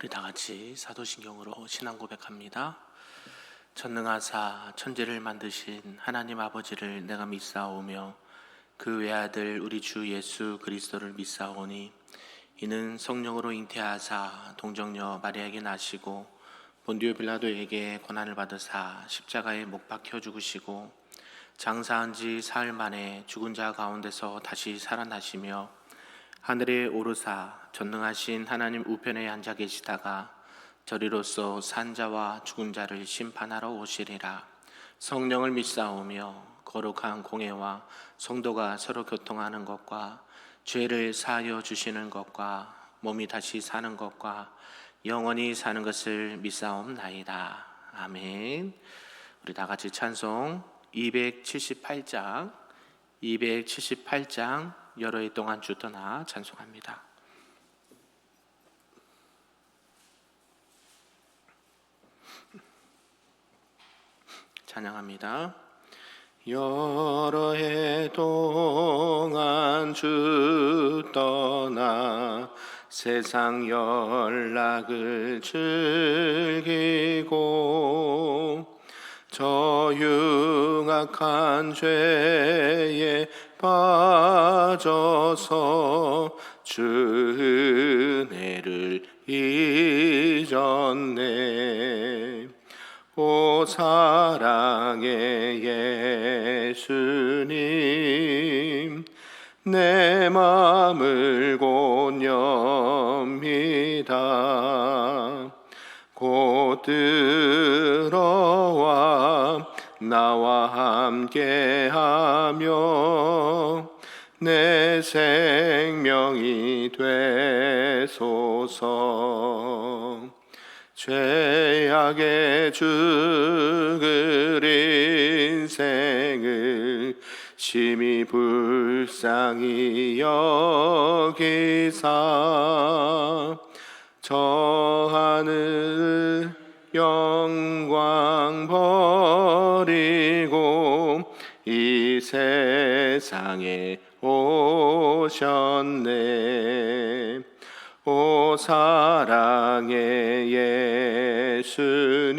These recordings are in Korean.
우리 다 같이 사도신경으로 신앙 고백합니다. 전능하사 천지를 만드신 하나님 아버지를 내가 믿사오며 그 외아들 우리 주 예수 그리스도를 믿사오니 이는 성령으로 잉태하사 동정녀 마리아에게 나시고 본디오 빌라도에게 고난을 받으사 십자가에 못 박혀 죽으시고 장사한 지 사흘 만에 죽은 자 가운데서 다시 살아나시며 하늘에 오르사 전능하신 하나님 우편에 앉아 계시다가 저리로서 산 자와 죽은 자를 심판하러 오시리라. 성령을 믿사오며 거룩한 공회와 성도가 서로 교통하는 것과 죄를 사하여 주시는 것과 몸이 다시 사는 것과 영원히 사는 것을 믿사옵나이다. 아멘. 우리 다 같이 찬송 278장 여러 해 동안 주 떠나 찬송합니다. 찬양합니다. 여러 해 동안 주 떠나 세상 연락을 즐기고 저 흉악한 죄에 빠져서 주 은혜를 잊었네. 오 사랑의 예수님, 내 맘을 곧 엽니다. 곧 들어와 나와 함께하며 내 생명이 되소서. 죄악에 죽을 인생을 심히 불쌍히 여기사 저 하늘 영광 버리고 이 세상에 오셨네. 오 사랑의 예수님,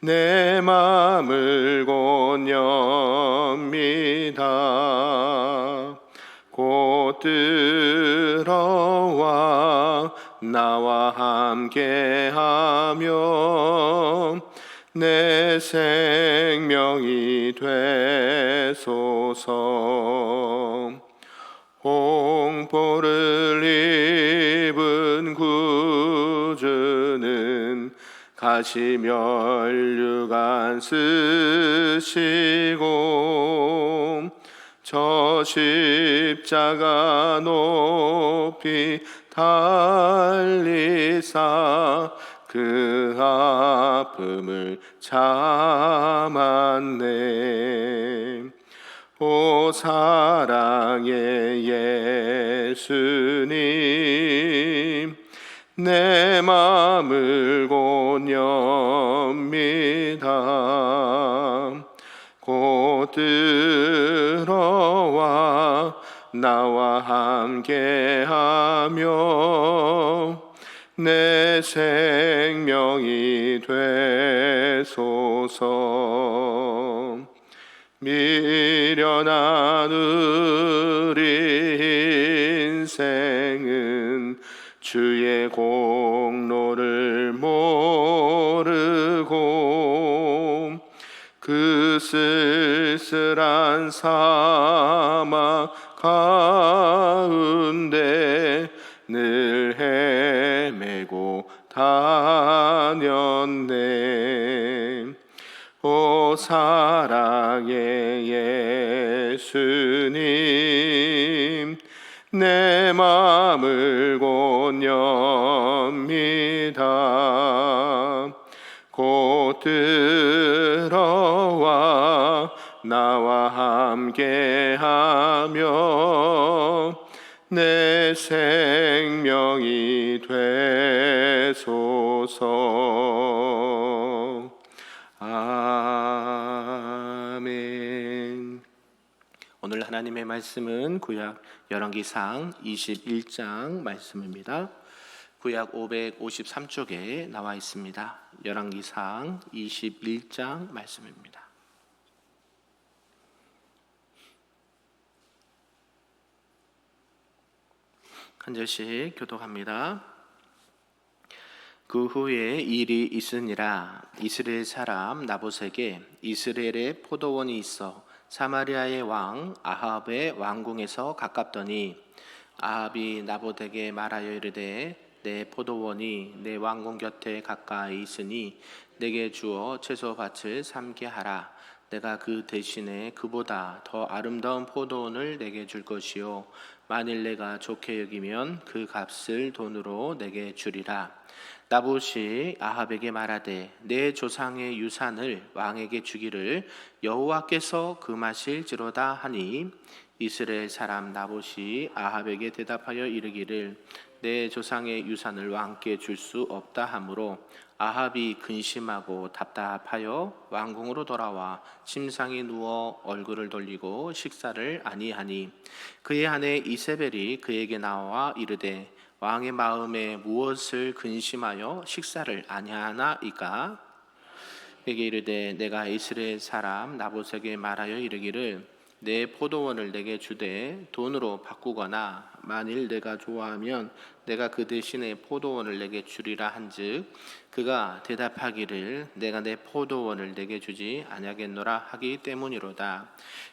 내 맘을 곧 엽니다. 곧 들어와 나와 함께하며 내 생명이 되소서. 홍보를 입은 구주는 가시면류관 쓰시고 저 십자가 높이 달리사 그 아픔을 참았네. 오 사랑의 예수님, 내 맘을 곧 엽니다. 곧 들어와 나와 함께하며 내 생명이 되소서. 미련한 우리 인생은 주의 공로를 모르고 그 쓸쓸한 사막 가운데 늘 헤매고 다녔네. 오 사랑의 예수님, 내 맘을 곧 엽니다. 곧 들어와 나와 함께하며 내 생명이 되소서. 아멘. 오늘 하나님의 말씀은 구약 열왕기상 21장 말씀입니다. 구약 553쪽에 나와 있습니다. 열왕기상 21장 말씀입니다. 한 절씩 교독합니다. 그 후에 일이 있으니라. 이스라엘 사람 나봇에게 이스라엘에 포도원이 있어 사마리아의 왕 아합의 왕궁에서 가깝더니 아합이 나봇에게 말하여 이르되 내 포도원이 내 왕궁 곁에 가까이 있으니 내게 주어 채소밭을 삼게 하라. 내가 그 대신에 그보다 더 아름다운 포도원을 내게 줄 것이요 만일 내가 좋게 여기면 그 값을 돈으로 내게 주리라. 나봇이 아합에게 말하되 내 조상의 유산을 왕에게 주기를 여호와께서 금하실지로다 하니 이스라엘 사람 나봇이 아합에게 대답하여 이르기를 내 조상의 유산을 왕께 줄 수 없다 하므로 아합이 근심하고 답답하여 왕궁으로 돌아와 침상에 누워 얼굴을 돌리고 식사를 아니하니 그의 아내 이세벨이 그에게 나와 이르되 왕의 마음에 무엇을 근심하여 식사를 아니하나이까? 그에게 이르되 내가 이스라엘 사람 나봇에게 말하여 이르기를 내 포도원을 내게 주되 돈으로 바꾸거나 만일 내가 좋아하면 내가 그 대신에 포도원을 내게 주리라 한즉 그가 대답하기를 내가 내 포도원을 내게 주지 아니하겠노라 하기 때문이로다.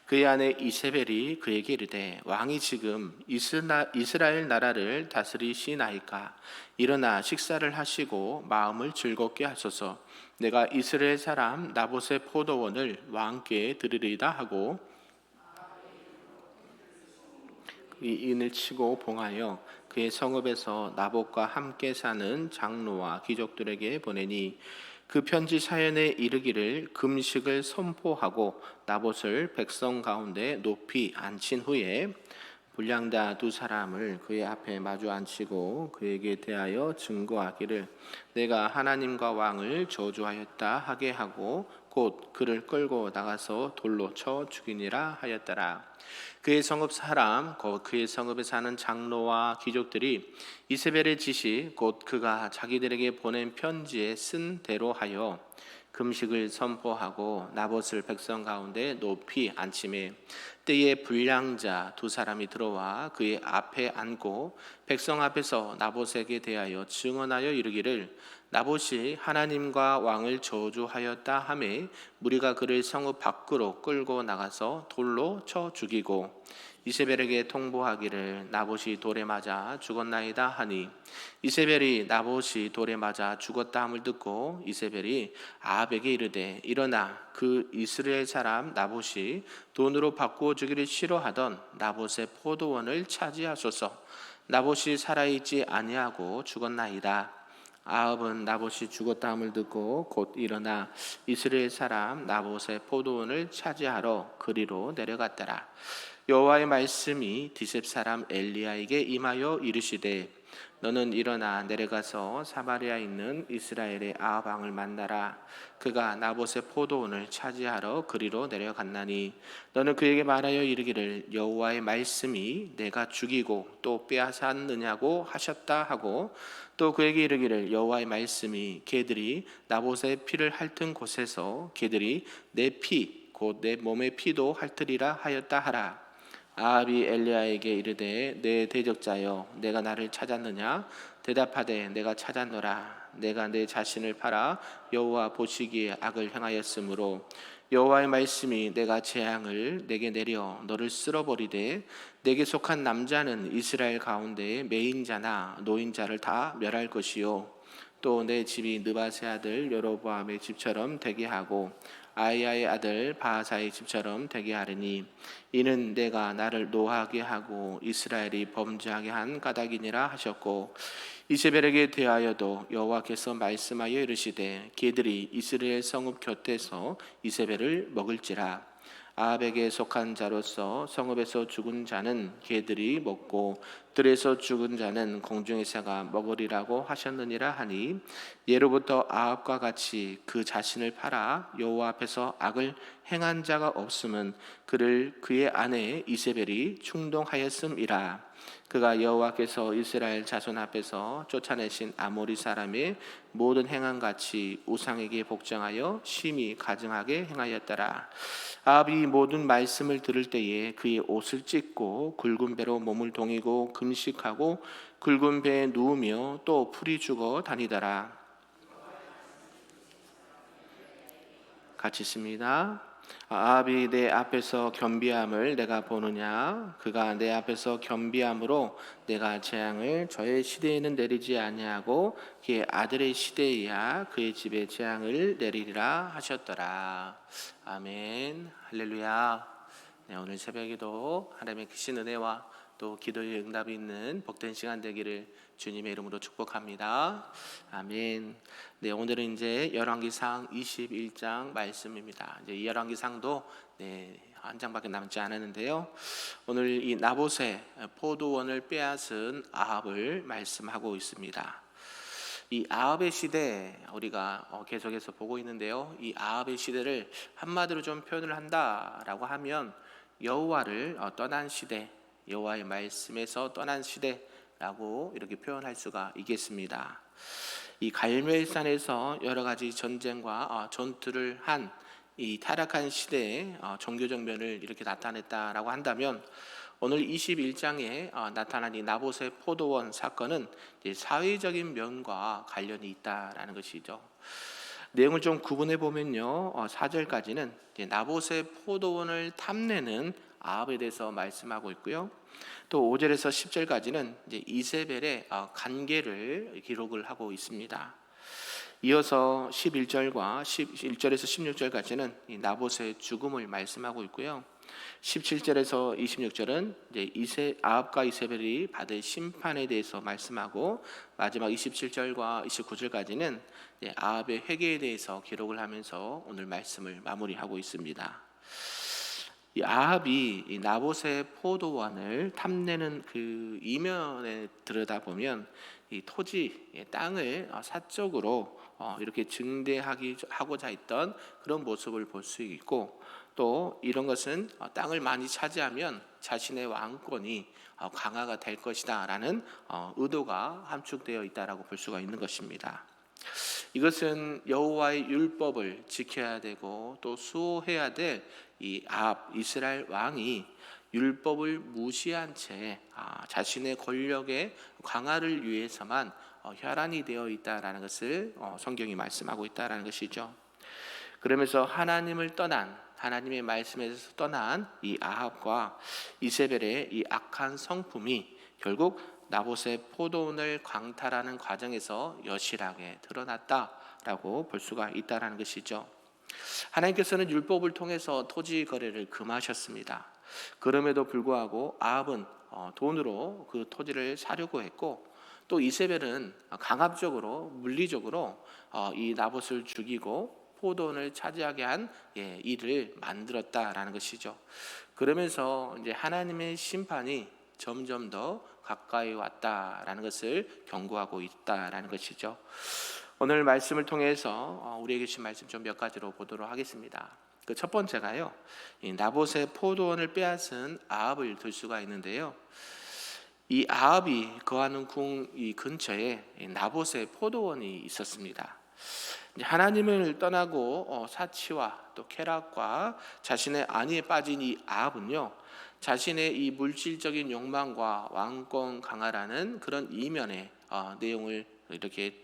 그의 아내 이세벨이 그에게 이르되 왕이 지금 이스라엘 나라를 다스리시나이까? 일어나 식사를 하시고 마음을 즐겁게 하소서. 내가 이스라엘 사람 나봇의 포도원을 왕께 드리리다 하고 이 인을 치고 봉하여 그의 성읍에서 나봇과 함께 사는 장로와 귀족들에게 보내니 그 편지 사연에 이르기를 금식을 선포하고 나봇을 백성 가운데 높이 앉힌 후에 불량자 두 사람을 그의 앞에 마주 앉히고 그에게 대하여 증거하기를 내가 하나님과 왕을 저주하였다 하게 하고 곧 그를 끌고 나가서 돌로 쳐 죽이니라 하였더라. 그의 성읍에 사는 장로와 귀족들이 이세벨의 지시 곧 그가 자기들에게 보낸 편지에 쓴 대로 하여 금식을 선포하고 나봇을 백성 가운데 높이 앉히매 때에 불량자 두 사람이 들어와 그의 앞에 앉고 백성 앞에서 나봇에게 대하여 증언하여 이르기를 나봇이 하나님과 왕을 저주하였다 하매 무리가 그를 성읍 밖으로 끌고 나가서 돌로 쳐 죽이고 이세벨에게 통보하기를 나봇이 돌에 맞아 죽었나이다 하니 이세벨이 나봇이 돌에 맞아 죽었다 함을 듣고 이세벨이 아합에게 이르되 일어나 그 이스라엘 사람 나봇이 돈으로 바꾸어 주기를 싫어하던 나봇의 포도원을 차지하소서. 나봇이 살아있지 아니하고 죽었나이다. 아합은 나봇이 죽었다 함을 듣고 곧 일어나 이스라엘 사람 나봇의 포도원을 차지하러 그리로 내려갔더라. 여호와의 말씀이 디셉 사람 엘리야에게 임하여 이르시되 너는 일어나 내려가서 사마리아에 있는 이스라엘의 아합 왕을 만나라. 그가 나봇의 포도원을 차지하러 그리로 내려갔나니 너는 그에게 말하여 이르기를 여호와의 말씀이 내가 죽이고 또 빼앗았느냐고 하셨다 하고 또 그에게 이르기를 여호와의 말씀이 개들이 나봇의 피를 핥은 곳에서 개들이 내 피 곧 내 몸의 피도 핥으리라 하였다 하라. 아합이 엘리야에게 이르되 내 대적자여 내가 나를 찾았느냐? 대답하되 내가 찾았노라. 내가 내 자신을 팔아 여호와 보시기에 악을 행하였으므로 여호와의 말씀이 내가 재앙을 내게 내려 너를 쓸어버리되 내게 속한 남자는 이스라엘 가운데 매인자나 노인자를 다 멸할 것이요 또 내 집이 느바세 아들 여로보암의 집처럼 되게 하고 아이야의 아들 바하사의 집처럼 되게 하리니 이는 내가 나를 노하게 하고 이스라엘이 범죄하게 한 까닭이니라 하셨고 이세벨에게 대하여도 여호와께서 말씀하여 이르시되 개들이 이스라엘 성읍 곁에서 이세벨을 먹을지라. 아합에게 속한 자로서 성읍에서 죽은 자는 개들이 먹고 들에서 죽은 자는 공중의 새가 먹으리라고 하셨느니라 하니 예로부터 아합과 같이 그 자신을 팔아 여호와 앞에서 악을 행한 자가 없음은 그를 그의 아내 이세벨이 충동하였음이라. 그가 여호와께서 이스라엘 자손 앞에서 쫓아내신 아모리 사람의 모든 행함같이 우상에게 복종하여 심히 가증하게 행하였더라. 아합이 모든 말씀을 들을 때에 그의 옷을 찢고 굵은 배로 몸을 동이고 금식하고 굵은 배에 누우며 또 풀이 죽어 다니더라. 같이 있습니다. 아합이 내 앞에서 겸비함을 내가 보느냐? 그가 내 앞에서 겸비함으로 내가 재앙을 저의 시대에는 내리지 아니하고 그의 아들의 시대에야 그의 집에 재앙을 내리리라 하셨더라. 아멘. 할렐루야. 네, 오늘 새벽에도 하나님의 크신 은혜와 또 기도의 응답이 있는 복된 시간 되기를 주님의 이름으로 축복합니다. 아멘. 네, 오늘은 이제 열왕기상 21장 말씀입니다. 이제 이 열왕기상도 한 장밖에 남지 않았는데요. 오늘 이 나봇의 포도원을 빼앗은 아합을 말씀하고 있습니다. 이 아합의 시대 우리가 계속해서 보고 있는데요. 이 아합의 시대를 한마디로 좀 표현을 한다라고 하면 여호와를 떠난 시대, 여호와의 말씀에서 떠난 시대라고 이렇게 표현할 수가 있겠습니다. 이 갈멜산에서 여러 가지 전쟁과 전투를 한 이 타락한 시대의 종교적 면을 이렇게 나타냈다라고 한다면, 오늘 21장에 나타난 이 나봇의 포도원 사건은 사회적인 면과 관련이 있다라는 것이죠. 내용을 좀 구분해 보면요, 4절까지는 나봇의 포도원을 탐내는 아합에 대해서 말씀하고 있고요. 또 5절에서 10절까지는 이세벨의 관계를 기록을 하고 있습니다. 이어서 11절과 11절에서 16절까지는 이 나봇의 죽음을 말씀하고 있고요. 17절에서 26절은 아합과 이세벨이 받을 심판에 대해서 말씀하고, 마지막 27절과 29절까지는 아합의 회개에 대해서 기록을 하면서 오늘 말씀을 마무리하고 있습니다. 이 아합이 이 나봇의 포도원을 탐내는 그 이면에 들여다보면 이 토지, 땅을 사적으로 이렇게 증대하고자 했던 그런 모습을 볼 수 있고, 또 이런 것은 땅을 많이 차지하면 자신의 왕권이 강화가 될 것이다 라는 의도가 함축되어 있다라고 볼 수가 있는 것입니다. 이것은 여호와의 율법을 지켜야 되고 또 수호해야 될 이 아합 이스라엘 왕이 율법을 무시한 채 자신의 권력의 강화를 위해서만 혈안이 되어 있다라는 것을 성경이 말씀하고 있다라는 것이죠. 그러면서 하나님을 떠난, 하나님의 말씀에서 떠난 이 아합과 이세벨의 이 악한 성품이 결국 나봇의 포도원을 광탈하는 과정에서 여실하게 드러났다라고 볼 수가 있다라는 것이죠. 하나님께서는 율법을 통해서 토지 거래를 금하셨습니다. 그럼에도 불구하고 아합은 돈으로 그 토지를 사려고 했고, 또 이세벨은 강압적으로 물리적으로 이 나봇을 죽이고 포도원을 차지하게 한 일을 만들었다라는 것이죠. 그러면서 이제 하나님의 심판이 점점 더 가까이 왔다라는 것을 경고하고 있다라는 것이죠. 오늘 말씀을 통해서 우리에게 주신 말씀 좀 몇 가지로 보도록 하겠습니다. 그 첫 번째가요, 이 나봇의 포도원을 빼앗은 아합을 들 수가 있는데요. 이 아합이 거하는 이 근처에 나봇의 포도원이 있었습니다. 하나님을 떠나고 사치와 또 쾌락과 자신의 안위에 빠진 이 아합은요, 자신의 이 물질적인 욕망과 왕권 강화라는 그런 이면의 내용을 이렇게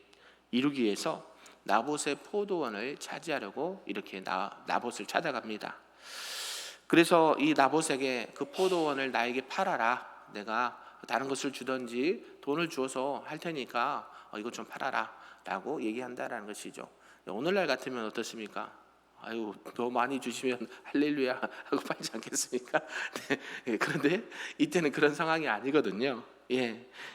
이루기 위해서 나봇의 포도원을 차지하려고 이렇게 나봇을 찾아갑니다. 그래서 이 나봇에게 그 포도원을 나에게 팔아라, 내가 다른 것을 주든지 돈을 주어서 할 테니까 이거 좀 팔아라 라고 얘기한다라는 것이죠. 오늘날 같으면 어떻습니까? 아유, 더 많이 주시면 할렐루야 하고 팔지 않겠습니까? 네, 그런데 이때는 그런 상황이 아니거든요.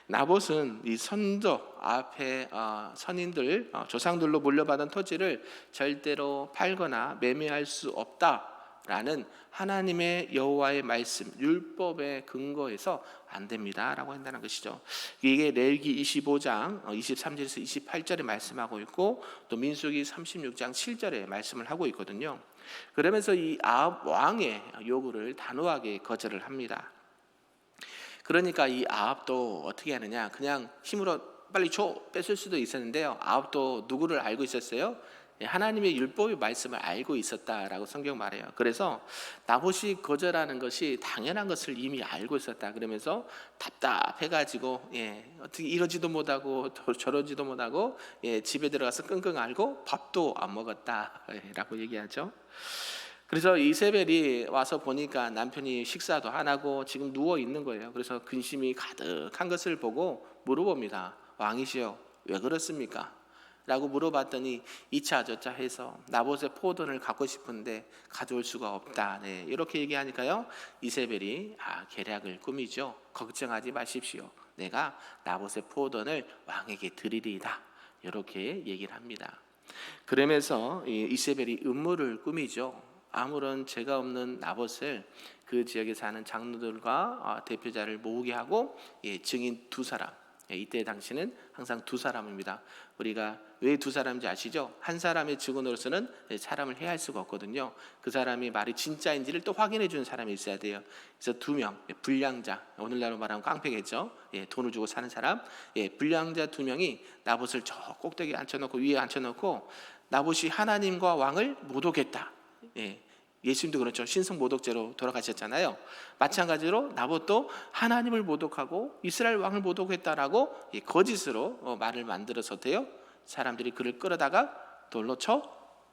나봇은 이 선조 앞에 선인들 조상들로 물려받은 토지를 절대로 팔거나 매매할 수 없다라는 하나님의 여호와의 말씀 율법의 근거에서 안 됩니다라고 한다는 것이죠. 이게 레위기 25장 23절에서 28절에 말씀하고 있고, 또 민수기 36장 7절에 말씀을 하고 있거든요. 그러면서 이 아합 왕의 요구를 단호하게 거절을 합니다. 그러니까 이 아합도 어떻게 하느냐, 그냥 힘으로 빨리 줘 뺏을 수도 있었는데요. 아합도 누구를 알고 있었어요? 하나님의 율법의 말씀을 알고 있었다라고 성경 말해요. 그래서 나봇이 거절하는 것이 당연한 것을 이미 알고 있었다. 그러면서 답답해가지고 어떻게 이러지도 못하고 저러지도 못하고 집에 들어가서 끙끙 앓고 밥도 안 먹었다라고 얘기하죠. 그래서 이세벨이 와서 보니까 남편이 식사도 안 하고 지금 누워 있는 거예요. 그래서 근심이 가득한 것을 보고 물어봅니다. 왕이시여, 왜 그렇습니까? 라고 물어봤더니 이차 저차 해서 나봇의 포도를 갖고 싶은데 가져올 수가 없다. 이렇게 얘기하니까요, 이세벨이 계략을 꾸미죠. 걱정하지 마십시오. 내가 나봇의 포도를 왕에게 드리리이다. 이렇게 얘기를 합니다. 그러면서 이세벨이 음모를 꾸미죠. 아무런 죄가 없는 나봇을 그 지역에 사는 장로들과 대표자를 모으게 하고 증인 두 사람, 이때 당시는 항상 두 사람입니다. 우리가 왜 두 사람인지 아시죠? 한 사람의 증언으로서는 사람을 해할 수가 없거든요. 그 사람이 말이 진짜인지를 또 확인해 주는 사람이 있어야 돼요. 그래서 두 명, 불량자, 오늘날로 말하면 깡패겠죠. 돈을 주고 사는 사람, 불량자 두 명이 나봇을 저 꼭대기에 앉혀놓고 위에 앉혀놓고 나봇이 하나님과 왕을 모독했다. 예수님도 그렇죠. 신성 모독죄로 돌아가셨잖아요. 마찬가지로 나봇도 하나님을 모독하고 이스라엘 왕을 모독했다라고 거짓으로 말을 만들어서 돼요. 사람들이 그를 끌어다가 돌로 쳐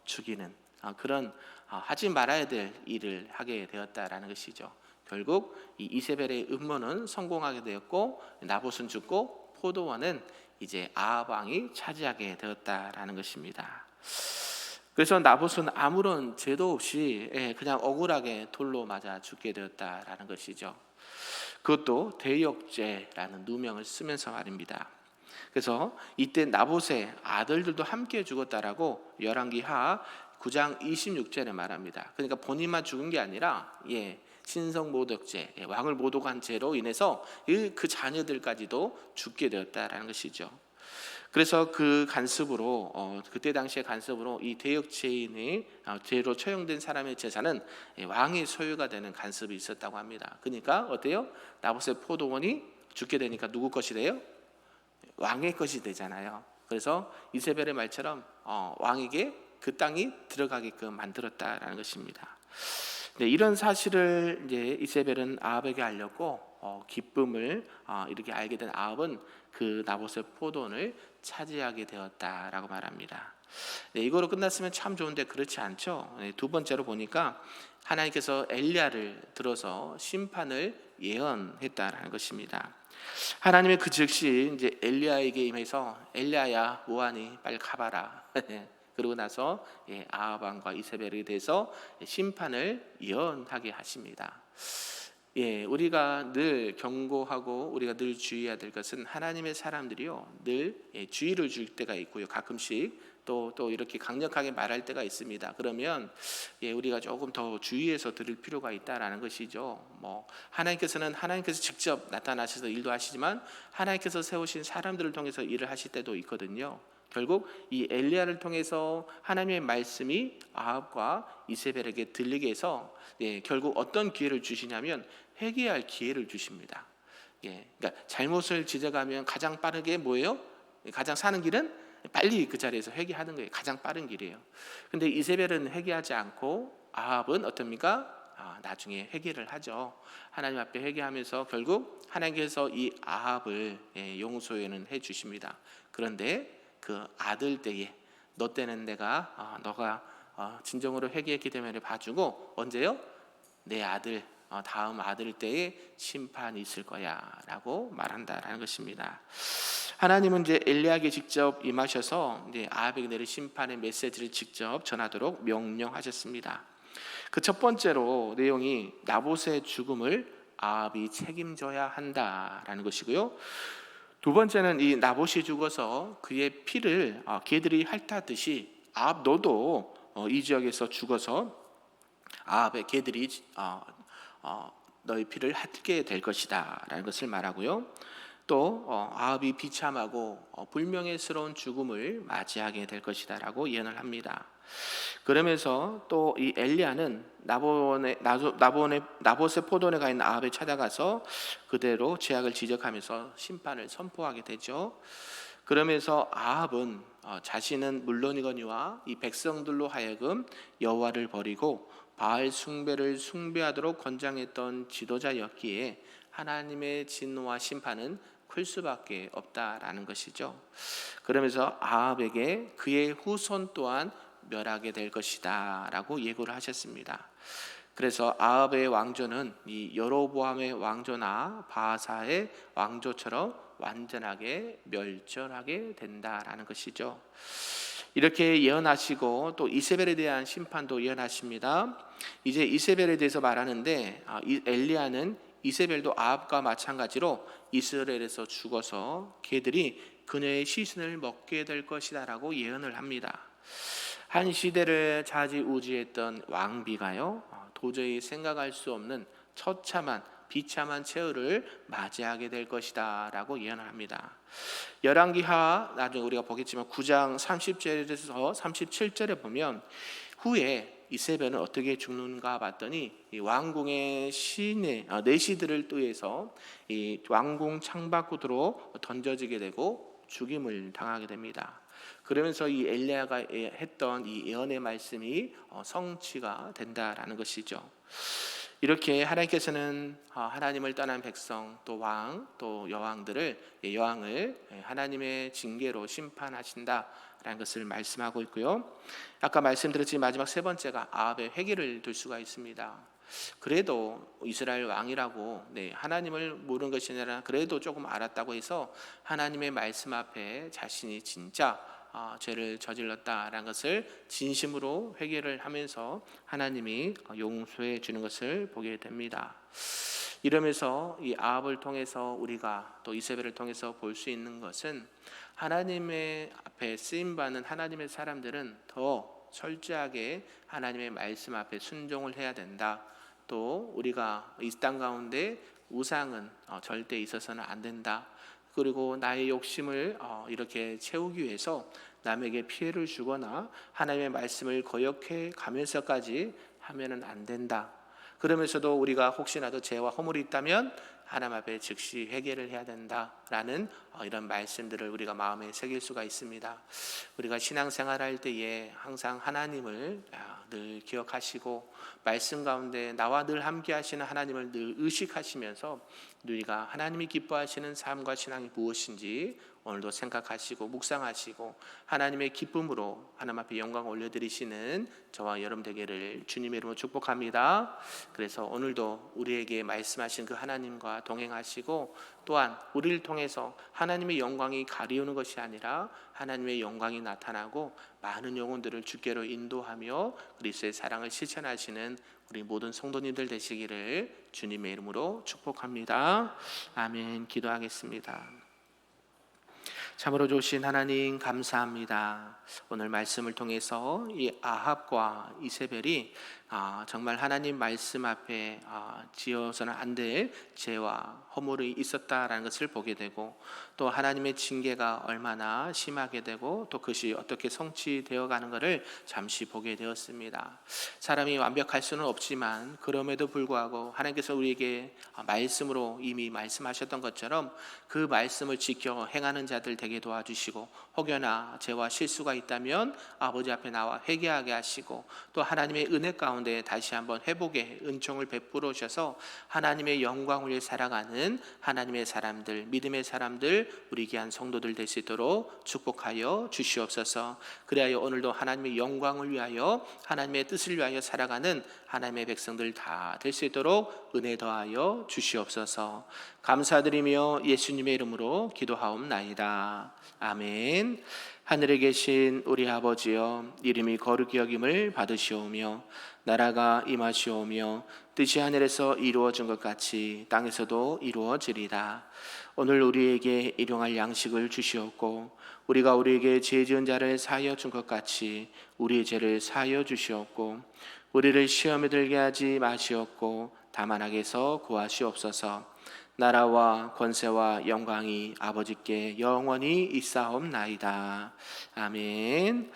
죽이는 그런 하지 말아야 될 일을 하게 되었다라는 것이죠. 결국 이 이세벨의 음모는 성공하게 되었고 나봇은 죽고 포도원은 이제 아합 왕이 차지하게 되었다라는 것입니다. 그래서 나봇은 아무런 죄도 없이 그냥 억울하게 돌로 맞아 죽게 되었다라는 것이죠. 그것도 대역죄라는 누명을 쓰면서 말입니다. 그래서 이때 나봇의 아들들도 함께 죽었다라고 열왕기하 9장 26절에 말합니다. 그러니까 본인만 죽은 게 아니라 신성 모독죄, 왕을 모독한 죄로 인해서 그 자녀들까지도 죽게 되었다라는 것이죠. 그래서 그 간섭으로 그때 당시의 간섭으로 이 대역죄인의 죄로 처형된 사람의 재산은 왕의 소유가 되는 간섭이 있었다고 합니다. 그러니까 어때요? 나봇의 포도원이 죽게 되니까 누구 것이 돼요? 왕의 것이 되잖아요. 그래서 이세벨의 말처럼 왕에게 그 땅이 들어가게끔 만들었다라는 것입니다. 이런 사실을 이제 이세벨은 아합에게 알렸고 기쁨을 이렇게 알게 된 아합은 그 나봇의 포도원을 차지하게 되었다라고 말합니다. 이거로 끝났으면 참 좋은데 그렇지 않죠. 두 번째로 보니까 하나님께서 엘리야를 들어서 심판을 예언했다라는 것입니다. 하나님의 그 즉시 이제 엘리야에게 임해서 엘리야야 뭐하니 빨리 가봐라. 그러고 나서 아합 왕과 이세벨에 대해서 심판을 예언하게 하십니다. 우리가 늘 경고하고 우리가 늘 주의해야 될 것은 하나님의 사람들이요 늘 주의를 줄 때가 있고요, 가끔씩 또 이렇게 강력하게 말할 때가 있습니다. 그러면 우리가 조금 더 주의해서 들을 필요가 있다라는 것이죠. 하나님께서 직접 나타나셔서 일도 하시지만 하나님께서 세우신 사람들을 통해서 일을 하실 때도 있거든요. 결국 이 엘리야를 통해서 하나님의 말씀이 아합과 이세벨에게 들리게 해서 결국 어떤 기회를 주시냐면 회개할 기회를 주십니다. 그러니까 잘못을 지적하면 가장 빠르게 뭐예요? 가장 사는 길은 빨리 그 자리에서 회개하는 거예요. 가장 빠른 길이에요. 근데 이세벨은 회개하지 않고 아합은 어떻습니까? 나중에 회개를 하죠. 하나님 앞에 회개하면서 결국 하나님께서 이 아합을 용서는 해주십니다. 그런데 그 아들 때에 너 때는 너가 진정으로 회개했기 때문에 봐주고 언제요? 내 아들 다음 아들 때에 심판이 있을 거야 라고 말한다라는 것입니다. 하나님은 이제 엘리야에게 직접 임하셔서 이제 아합에게 내릴 심판의 메시지를 직접 전하도록 명령하셨습니다. 그 첫 번째로 내용이 나봇의 죽음을 아합이 책임져야 한다라는 것이고요. 두 번째는 이 나봇이 죽어서 그의 피를 개들이 핥았듯이 아합 너도 이 지역에서 죽어서 아합의 개들이 너의 피를 핥게 될 것이다 라는 것을 말하고요. 또 아합이 비참하고 불명예스러운 죽음을 맞이하게 될 것이다라고 예언을 합니다. 그러면서 또 이 엘리야는 나봇의 포도원에 가 있는 아합에 찾아가서 그대로 죄악을 지적하면서 심판을 선포하게 되죠. 그러면서 아합은 자신은 물론이거니와 이 백성들로 하여금 여호와를 버리고 바알 숭배를 숭배하도록 권장했던 지도자였기에 하나님의 진노와 심판은 클 수밖에 없다라는 것이죠. 그러면서 아합에게 그의 후손 또한 멸하게 될 것이다 라고 예고를 하셨습니다. 그래서 아합의 왕조는 이 여로보암의 왕조나 바하사의 왕조처럼 완전하게 멸절하게 된다라는 것이죠. 이렇게 예언하시고 또 이세벨에 대한 심판도 예언하십니다. 이제 이세벨에 대해서 말하는데 엘리야는 이세벨도 아합과 마찬가지로 이스라엘에서 죽어서 걔들이 그녀의 시신을 먹게 될 것이다 라고 예언을 합니다. 한 시대를 좌지우지했던 왕비가요, 도저히 생각할 수 없는 처참한 비참한 최후를 맞이하게 될 것이다 라고 예언을 합니다. 열왕기하 나중에 우리가 보겠지만 9장 30절에서 37절에 보면 후에 이세벨은 어떻게 죽는가 봤더니 이 왕궁의 시내 내시들을 뜨에서 이 왕궁 창밖으로 던져지게 되고 죽임을 당하게 됩니다. 그러면서 이 엘리야가 했던 이 예언의 말씀이 성취가 된다라는 것이죠. 이렇게 하나님께서는 하나님을 떠난 백성 또 왕 또 여왕을 하나님의 징계로 심판하신다라는 것을 말씀하고 있고요. 아까 말씀드렸지만 마지막 세 번째가 아합의 회개를 들 수가 있습니다. 그래도 이스라엘 왕이라고 하나님을 모르는 것이 아니라 그래도 조금 알았다고 해서 하나님의 말씀 앞에 자신이 진짜 죄를 저질렀다라는 것을 진심으로 회개를 하면서 하나님이 용서해 주는 것을 보게 됩니다. 이러면서 이 아합을 통해서 우리가 또 이세벨을 통해서 볼 수 있는 것은 하나님의 앞에 쓰임받는 하나님의 사람들은 더 철저하게 하나님의 말씀 앞에 순종을 해야 된다. 또 우리가 이 땅 가운데 우상은 절대 있어서는 안 된다. 그리고 나의 욕심을 이렇게 채우기 위해서 남에게 피해를 주거나 하나님의 말씀을 거역해 가면서까지 하면은 안 된다. 그러면서도 우리가 혹시라도 죄와 허물이 있다면 하나님 앞에 즉시 회개를 해야 된다라는 이런 말씀들을 우리가 마음에 새길 수가 있습니다. 우리가 신앙생활할 때에 항상 하나님을 늘 기억하시고 말씀 가운데 나와 늘 함께 하시는 하나님을 늘 의식하시면서 우리가 하나님이 기뻐하시는 삶과 신앙이 무엇인지 오늘도 생각하시고 묵상하시고 하나님의 기쁨으로 하나님 앞에 영광 올려드리시는 저와 여러분 되기를 주님의 이름으로 축복합니다. 그래서 오늘도 우리에게 말씀하신 그 하나님과 동행하시고 또한 우리를 통해서 하나님의 영광이 가리우는 것이 아니라 하나님의 영광이 나타나고 많은 영혼들을 주께로 인도하며 그리스도의 사랑을 실천하시는 우리 모든 성도님들 되시기를 주님의 이름으로 축복합니다. 아멘. 기도하겠습니다. 참으로 좋으신 하나님 감사합니다. 오늘 말씀을 통해서 이 아합과 이세벨이 정말 하나님 말씀 앞에 지어서는 안 될 죄와 허물이 있었다라는 것을 보게 되고 또 하나님의 징계가 얼마나 심하게 되고 또 그것이 어떻게 성취되어 가는 것을 잠시 보게 되었습니다. 사람이 완벽할 수는 없지만 그럼에도 불구하고 하나님께서 우리에게 말씀으로 이미 말씀하셨던 것처럼 그 말씀을 지켜 행하는 자들 되게 도와주시고 혹여나 죄와 실수가 있다면 아버지 앞에 나와 회개하게 하시고 또 하나님의 은혜 가운데 다시 한번 회복의 은총을 베풀어 주셔서 하나님의 영광을 위해 살아가는 하나님의 사람들, 믿음의 사람들, 우리 귀한 성도들 될 수 있도록 축복하여 주시옵소서. 그리하여 오늘도 하나님의 영광을 위하여 하나님의 뜻을 위하여 살아가는 하나님의 백성들 다 될 수 있도록 은혜 더하여 주시옵소서. 감사드리며 예수님의 이름으로 기도하옵나이다. 아멘. 하늘에 계신 우리 아버지여, 이름이 거룩히 여김을 받으시오며 나라가 임하시오며 뜻이 하늘에서 이루어진 것 같이 땅에서도 이루어지리다. 오늘 우리에게 일용할 양식을 주시옵고 우리가 우리에게 죄 지은 자를 사하여 준 것 같이 우리의 죄를 사하여 주시옵고 우리를 시험에 들게 하지 마시옵고 다만 악에서 구하시옵소서. 나라와 권세와 영광이 아버지께 영원히 있사옵나이다. 아멘.